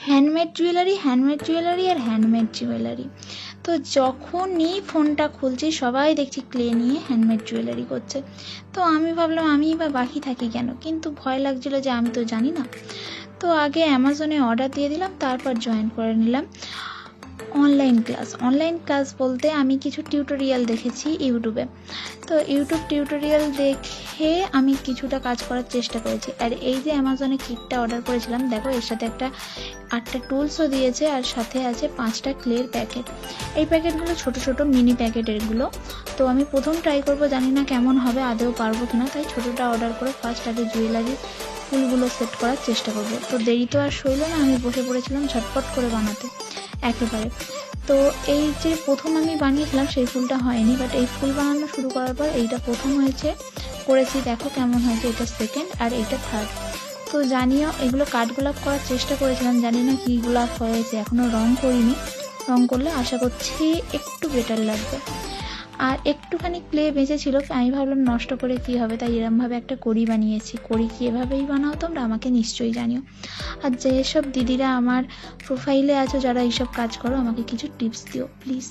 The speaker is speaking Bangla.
হ্যান্ডমেড জুয়েলারি আর হ্যান্ডমেড জুয়েলারি। তো যখনই ফোনটা খুলছি সবাই দেখছি ক্লে নিয়ে হ্যান্ডমেড জুয়েলারি করছে। তো আমি ভাবলাম আমি বা বাকি থাকি কেন, কিন্তু ভয় লাগছিল যে আমি তো জানি না। তো আগে অ্যামাজনে অর্ডার দিয়ে দিলাম, তারপর জয়েন করে নিলাম অনলাইন ক্লাস বলতে আমি কিছু টিউটোরিয়াল দেখেছি ইউটিউবে। তো ইউটিউব টিউটোরিয়াল দেখে আমি কিছুটা কাজ করার চেষ্টা করেছি। আর এই যে অ্যামাজনে কিটটা অর্ডার করেছিলাম, দেখো এর সাথে একটা 8টা টুলসও দিয়েছে, আর সাথে আছে 5টা ক্লের প্যাকেট। এই প্যাকেটগুলো ছোট ছোট মিনি প্যাকেট এগুলো। তো আমি প্রথম ট্রাই করব, জানি না কেমন হবে, আদৌ পারবো কিনা, তাই ছোটোটা অর্ডার করে ফার্স্ট আগে জুয়েলারির ফুলগুলো সেট করার চেষ্টা করব। তো দেরি তো আর সইল না, আমি বসে পড়েছিলাম ঝটপট করে বানাতে একেবারে। তো এই যে প্রথম আমি বানিয়েছিলাম সেই ফুলটা হয়নি, বাট এই ফুল বানানো শুরু করার পর এইটা প্রথম হয়েছে, করেছি, দেখো কেমন হয়েছে। এটা সেকেন্ড আর এইটা থার্ড। তো জানিও এগুলো কাঠগোলাপ করার চেষ্টা করেছিলাম, জানি না কী গোলাপ হয়েছে, এখনও রং করিনি। রং করলে আশা করছি একটু বেটার লাগবে। আর একটুখানি ক্লে বেঁচেছিল, আমি ভাবলাম নষ্ট করে কি হবে, তাই এরমভাবে একটা কড়ি বানিয়েছি। কড়ি কি এভাবেই বানাও তোমরা, আমাকে নিশ্চয়ই জানিও। আর যেসব দিদিরা আমার প্রোফাইলে আছো যারা এইসব কাজ করো, আমাকে কিছু টিপস দিও প্লিজ।